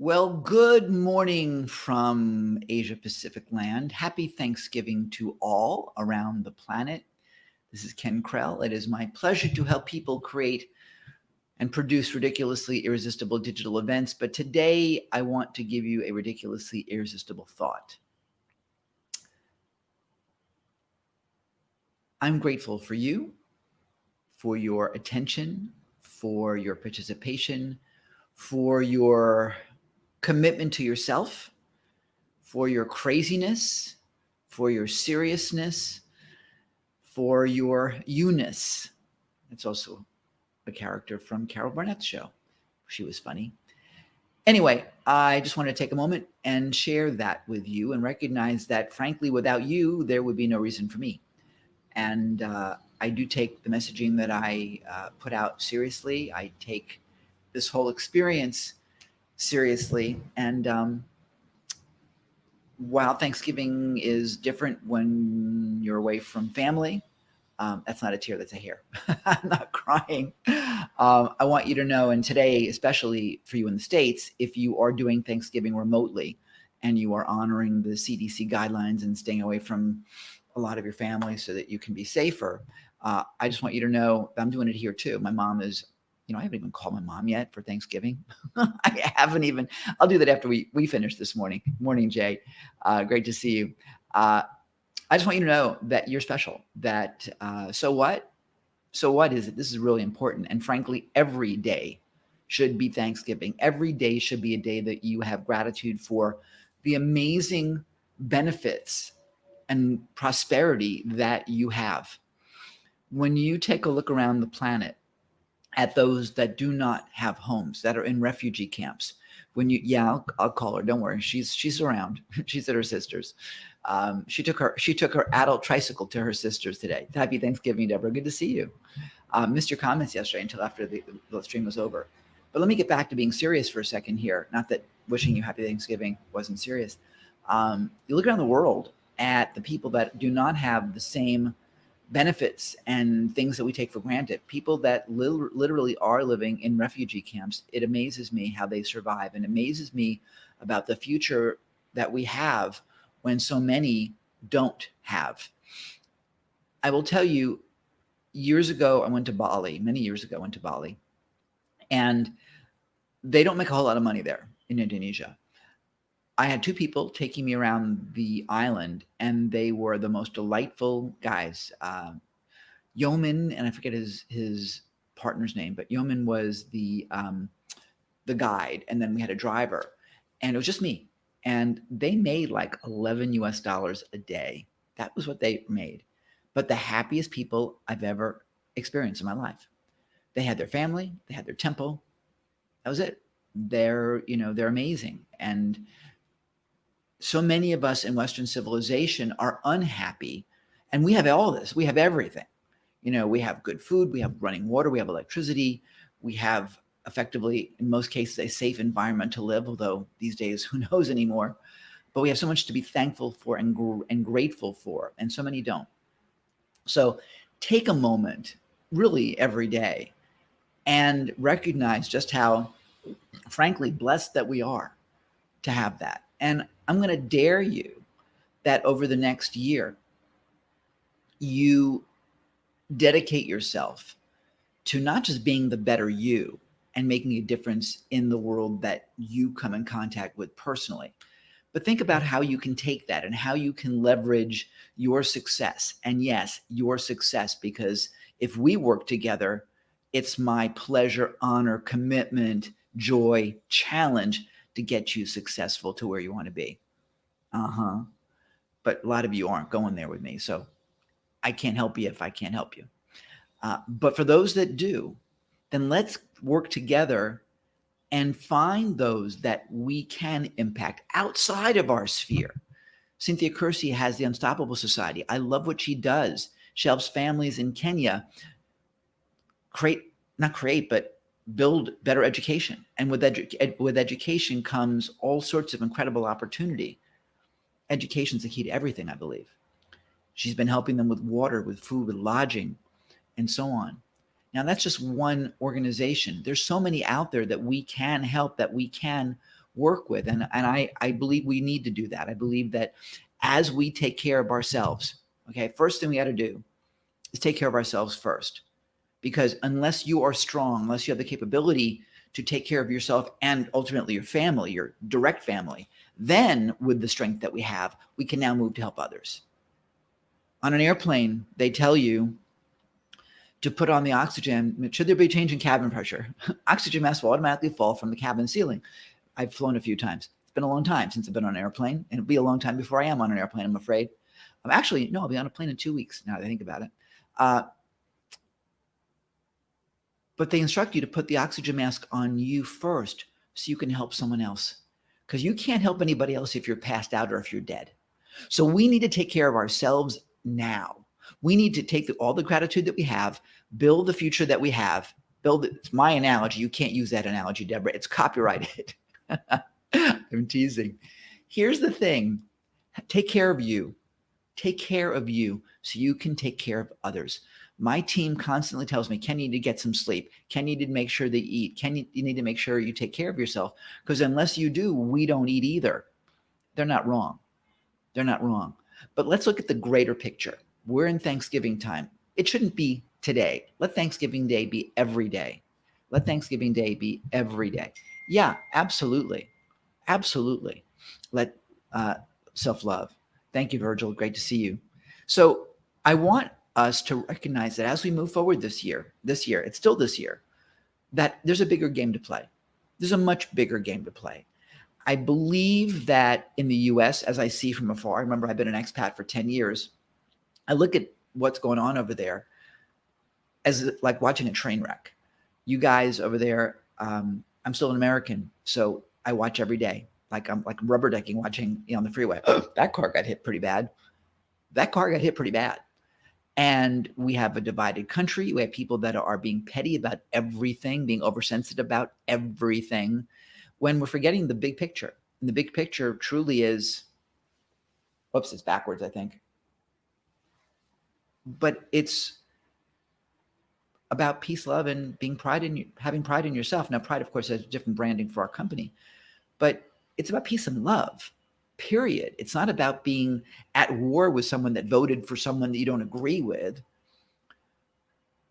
Well, good morning from Asia Pacific land. Happy Thanksgiving to all around the planet. This is Ken Krell. It is my pleasure to help people create and produce ridiculously irresistible digital events. But today I want to give you a ridiculously irresistible thought. I'm grateful for you, for your attention, for your participation, for your commitment to yourself, for your craziness, for your seriousness, for your you-ness. It's also a character from Carol Burnet's show. She was funny. Anyway, I just want to take a moment and share that with you and recognize that, frankly, without you, there would be no reason for me. And I do take the messaging that I put out seriously. I take this whole experience seriously. And while Thanksgiving is different when you're away from family, that's not a tear, that's a hair. I'm not crying. I want you to know, and today, especially for you in the States, if you are doing Thanksgiving remotely and you are honoring the CDC guidelines and staying away from a lot of your family so that you can be safer, I just want you to know I'm doing it here too. My mom is, I haven't even called my mom yet for Thanksgiving. I haven't even. I'll do that after we finish this morning. Morning, Jay. Great to see you. I just want you to know that you're special. That so what? So what is it? This is really important. And frankly, every day should be Thanksgiving. Every day should be a day that you have gratitude for the amazing benefits and prosperity that you have. When you take a look around the planet at those that do not have homes, that are in refugee camps, I'll call her. Don't worry, she's around. She's at her sister's. She took her adult tricycle to her sister's today. Happy Thanksgiving, Deborah. Good to see you. Missed your comments yesterday until after the stream was over. But let me get back to being serious for a second here. Not that wishing you happy Thanksgiving wasn't serious. You look around the world at the people that do not have the same benefits and things that we take for granted. People that literally are living in refugee camps. It amazes me how they survive, and amazes me about the future that we have when so many don't have. I will tell you, years ago, I went to Bali, many years ago, I went to Bali, and they don't make a whole lot of money there in Indonesia. I had two people taking me around the island, and they were the most delightful guys. Yeoman, and I forget his partner's name, but Yeoman was the guide, and then we had a driver, and it was just me. And they made like $11 a day. That was what they made. But the happiest people I've ever experienced in my life. They had their family, they had their temple. That was it. They're amazing. And so many of us in Western civilization are unhappy, and we have all this. We have everything. We have good food, we have running water, we have electricity, we have effectively, in most cases, a safe environment to live, although these days, who knows anymore. But we have so much to be thankful for and grateful for, and so many don't. So take a moment, really every day, and recognize just how, frankly, blessed that we are to have that. And I'm going to dare you that over the next year, you dedicate yourself to not just being the better you and making a difference in the world that you come in contact with personally, but think about how you can take that and how you can leverage your success. And yes, your success, because if we work together, it's my pleasure, honor, commitment, joy, challenge to get you successful to where you want to be. But a lot of you aren't going there with me. So I can't help you if I can't help you. But for those that do, then let's work together and find those that we can impact outside of our sphere. Cynthia Kersey has the Unstoppable Society. I love what she does. She helps families in Kenya but build better education. And with education comes all sorts of incredible opportunity. Education is the key to everything, I believe. She's been helping them with water, with food, with lodging, and so on. Now, that's just one organization. There's so many out there that we can help, that we can work with. And I believe we need to do that. I believe that as we take care of ourselves, okay, first thing we got to do is take care of ourselves first. Because unless you are strong, unless you have the capability to take care of yourself and ultimately your family, your direct family, then with the strength that we have, we can now move to help others. On an airplane, they tell you to put on the oxygen. Should there be a change in cabin pressure, oxygen mask will automatically fall from the cabin ceiling. I've flown a few times. It's been a long time since I've been on an airplane, and it'll be a long time before I am on an airplane, I'm afraid. Actually, no, I'll be on a plane in 2 weeks now that I think about it. But they instruct you to put the oxygen mask on you first so you can help someone else. Because you can't help anybody else if you're passed out or if you're dead. So we need to take care of ourselves now. We need to take all the gratitude that we have, build the future that we have, build it. It's my analogy. You can't use that analogy, Deborah. It's copyrighted. I'm teasing. Here's the thing. Take care of you. Take care of you so you can take care of others. My team constantly tells me, Ken, you need to get some sleep. Ken, you need to make sure they eat. Ken, you need to make sure you take care of yourself. Because unless you do, we don't eat either. They're not wrong. They're not wrong. But let's look at the greater picture. We're in Thanksgiving time. It shouldn't be today. Let Thanksgiving Day be every day. Let Thanksgiving Day be every day. Yeah, absolutely. Absolutely. Let self-love. Thank you, Virgil. Great to see you. So I want us to recognize that as we move forward this year, it's still this year, that there's a bigger game to play. There's a much bigger game to play. I believe that in the US, as I see from afar, I remember I've been an expat for 10 years. I look at what's going on over there as like watching a train wreck. You guys over there, I'm still an American, so I watch every day. Like I'm like rubber decking watching on the freeway. That car got hit pretty bad. That car got hit pretty bad. And we have a divided country. We have people that are being petty about everything, being oversensitive about everything, when we're forgetting the big picture. And the big picture truly is, whoops, it's backwards, I think. But it's about peace, love, and being having pride in yourself. Now, pride, of course, has different branding for our company, but it's about peace and love. Period. It's not about being at war with someone that voted for someone that you don't agree with.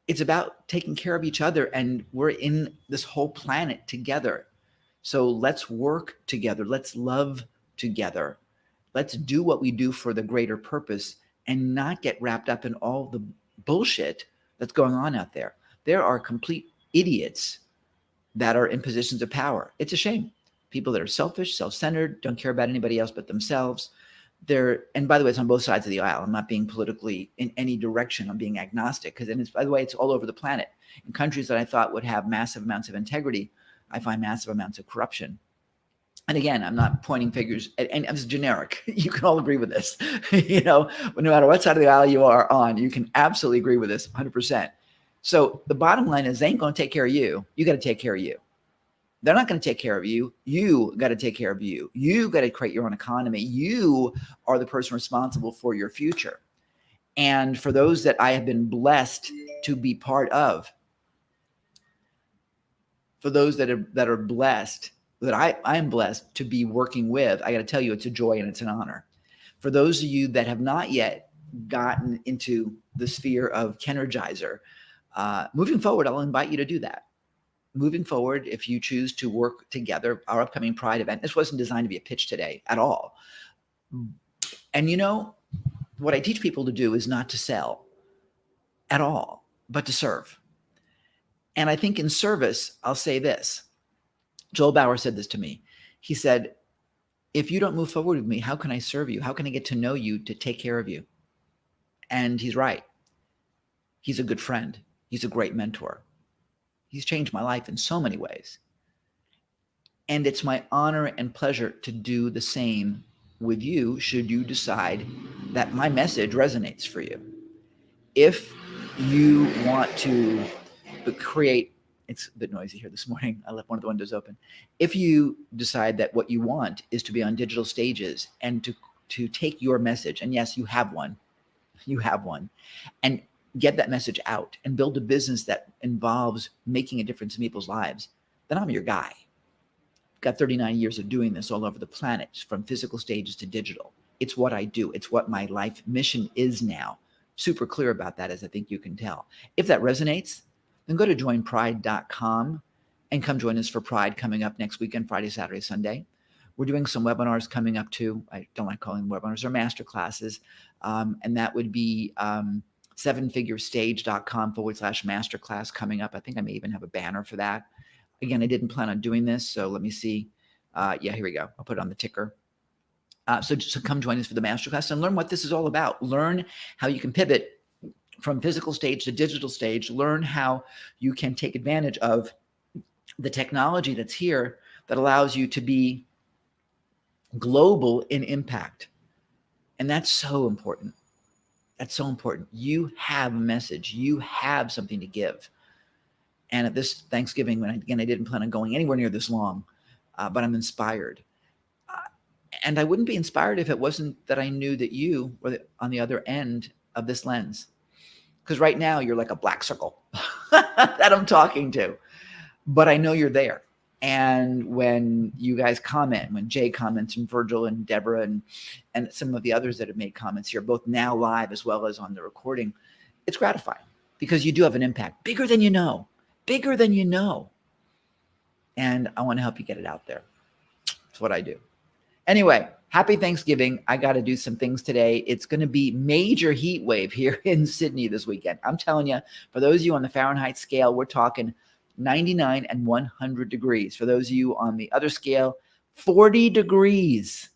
It's about taking care of each other, and we're in this whole planet together. So let's work together. Let's love together. Let's do what we do for the greater purpose and not get wrapped up in all the bullshit that's going on out there. There are complete idiots that are in positions of power. It's a shame. People that are selfish, self-centered, don't care about anybody else but themselves. And by the way, it's on both sides of the aisle. I'm not being politically in any direction. I'm being agnostic because, by the way, it's all over the planet. In countries that I thought would have massive amounts of integrity, I find massive amounts of corruption. And again, I'm not pointing figures, and it's generic. You can all agree with this. No matter what side of the aisle you are on, you can absolutely agree with this 100%. So the bottom line is they ain't going to take care of you. You got to take care of you. They're not going to take care of you. You got to take care of you. You got to create your own economy. You are the person responsible for your future. And for those that I have been blessed to be part of, for those that are blessed, that I am blessed to be working with, I got to tell you, it's a joy and it's an honor. For those of you that have not yet gotten into the sphere of Kenergizer, moving forward, I'll invite you to do that. Moving forward, if you choose to work together, our upcoming Pride event, this wasn't designed to be a pitch today at all. And what I teach people to do is not to sell at all, but to serve. And I think in service, I'll say this. Joel Bauer said this to me. He said, if you don't move forward with me, how can I serve you? How can I get to know you to take care of you? And he's right. He's a good friend. He's a great mentor. He's changed my life in so many ways. And it's my honor and pleasure to do the same with you should you decide that my message resonates for you. If you want to create, it's a bit noisy here this morning. I left one of the windows open. If you decide that what you want is to be on digital stages and to take your message, and yes, you have one, and get that message out and build a business that involves making a difference in people's lives, then I'm your guy. got 39 years of doing this all over the planet, from physical stages to digital. It's what I do. It's what my life mission is now. Super clear about that, as I think you can tell. If that resonates, then go to joinpride.com and come join us for Pride coming up next weekend, Friday, Saturday, Sunday. We're doing some webinars coming up too. I don't like calling them webinars, or master classes. And that would be sevenfigurestage.com/masterclass coming up. I think I may even have a banner for that. Again, I didn't plan on doing this, so let me see. Yeah, here we go. I'll put it on the ticker. So just come join us for the masterclass and learn what this is all about. Learn how you can pivot from physical stage to digital stage. Learn how you can take advantage of the technology that's here that allows you to be global in impact. And that's so important. That's so important. You have a message. You have something to give. And at this Thanksgiving, when I didn't plan on going anywhere near this long, but I'm inspired. And I wouldn't be inspired if it wasn't that I knew that you were on the other end of this lens. Because right now you're like a black circle that I'm talking to, but I know you're there. And when you guys comment, when Jay comments, and Virgil and Deborah and some of the others that have made comments here, both now live as well as on the recording, it's gratifying because you do have an impact bigger than you know, bigger than you know. And I want to help you get it out there. That's what I do. Anyway, happy Thanksgiving. I got to do some things today. It's going to be major heat wave here in Sydney this weekend. I'm telling you, for those of you on the Fahrenheit scale, we're talking 99 and 100 degrees. For those of you on the other scale, 40 degrees.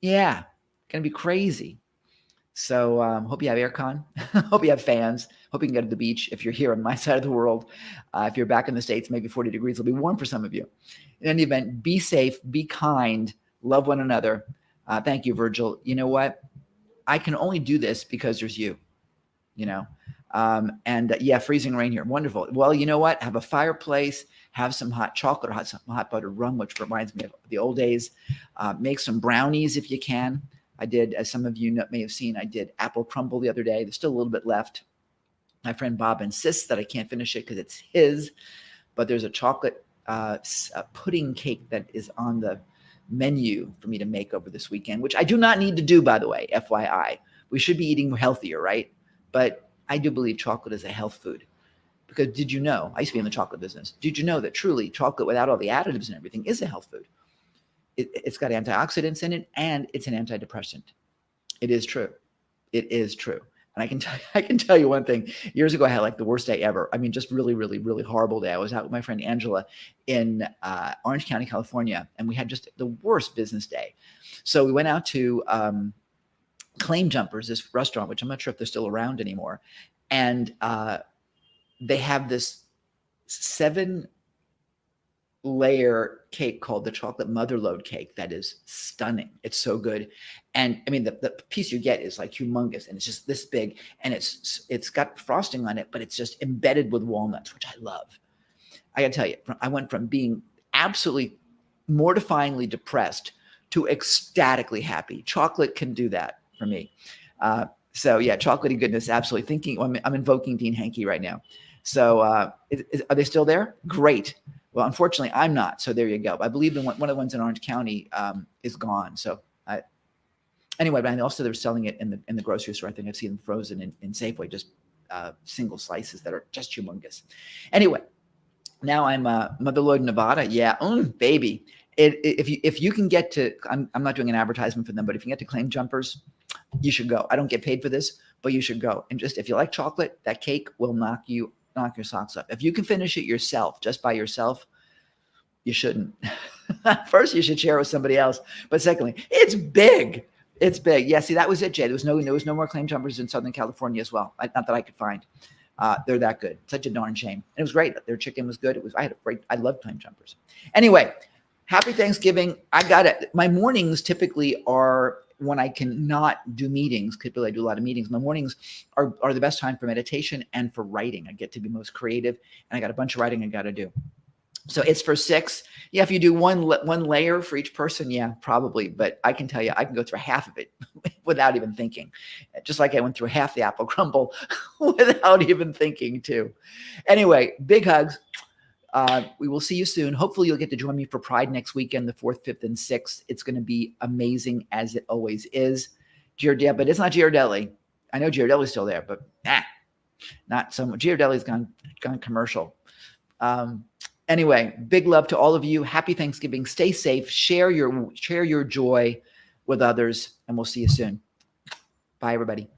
Yeah, going to be crazy. So hope you have aircon. Hope you have fans. Hope you can go to the beach if you're here on my side of the world. If you're back in the States, maybe 40 degrees will be warm for some of you. In any event, be safe, be kind, love one another. Thank you, Virgil. You know what? I can only do this because there's you, yeah, freezing rain here. Wonderful. Well, you know what? Have a fireplace, have some hot chocolate or some hot buttered rum, which reminds me of the old days. Make some brownies if you can. I did, as some of you may have seen, I did apple crumble the other day. There's still a little bit left. My friend Bob insists that I can't finish it because it's his, but there's a chocolate pudding cake that is on the menu for me to make over this weekend, which I do not need to do, by the way, FYI. We should be eating healthier, right? But I do believe chocolate is a health food. Because did you know, I used to be in the chocolate business. Did you know that truly chocolate without all the additives and everything is a health food? It's got antioxidants in it and it's an antidepressant. It is true. It is true. And I can tell you one thing. Years ago, I had like the worst day ever. I mean, just really, really, really horrible day. I was out with my friend Angela in Orange County, California, and we had just the worst business day. So we went out to Claim Jumpers, this restaurant, which I'm not sure if they're still around anymore. And they have this 7-layer cake called the chocolate motherlode cake that is stunning. It's so good. And I mean, the piece you get is like humongous and it's just this big and it's got frosting on it, but it's just embedded with walnuts, which I love. I gotta tell you, I went from being absolutely mortifyingly depressed to ecstatically happy. Chocolate can do that for me. So yeah, chocolatey goodness, absolutely. I'm invoking Dean Hankey right now. So are they still there? Great. Well, unfortunately, I'm not. So there you go. I believe one of the ones in Orange County is gone. So anyway, but also they're selling it in the grocery store. I think I've seen them frozen in Safeway, just single slices that are just humongous. Anyway, now I'm Motherlode, Nevada. Yeah, baby. If you can get to, I'm not doing an advertisement for them, but if you can get to Claim Jumpers, you should go. I don't get paid for this, but you should go. And just if you like chocolate, that cake will knock your socks off. If you can finish it yourself, just by yourself, you shouldn't. First, you should share with somebody else. But secondly, it's big. It's big. Yeah, see, that was it, Jay. There was no more Claim Jumpers in Southern California as well. Not that I could find. They're that good. Such a darn shame. And it was great. Their chicken was good. I loved Claim Jumpers. Anyway, happy Thanksgiving. I got it. My mornings typically are when I cannot do meetings. Typically, I do a lot of meetings. My mornings are the best time for meditation and for writing. I get to be most creative, and I got a bunch of writing I got to do. So it's for 6. Yeah, if you do one layer for each person, yeah, probably. But I can tell you, I can go through half of it without even thinking. Just like I went through half the apple crumble without even thinking too. Anyway, big hugs. We will see you soon. Hopefully you'll get to join me for Pride next weekend, the 4th, 5th, and 6th. It's going to be amazing, as it always is. But it's not Ghirardelli. I know Ghirardelli's still there, but not so much. Ghirardelli's gone commercial. Anyway, big love to all of you. Happy Thanksgiving. Stay safe. Share your joy with others, and we'll see you soon. Bye, everybody.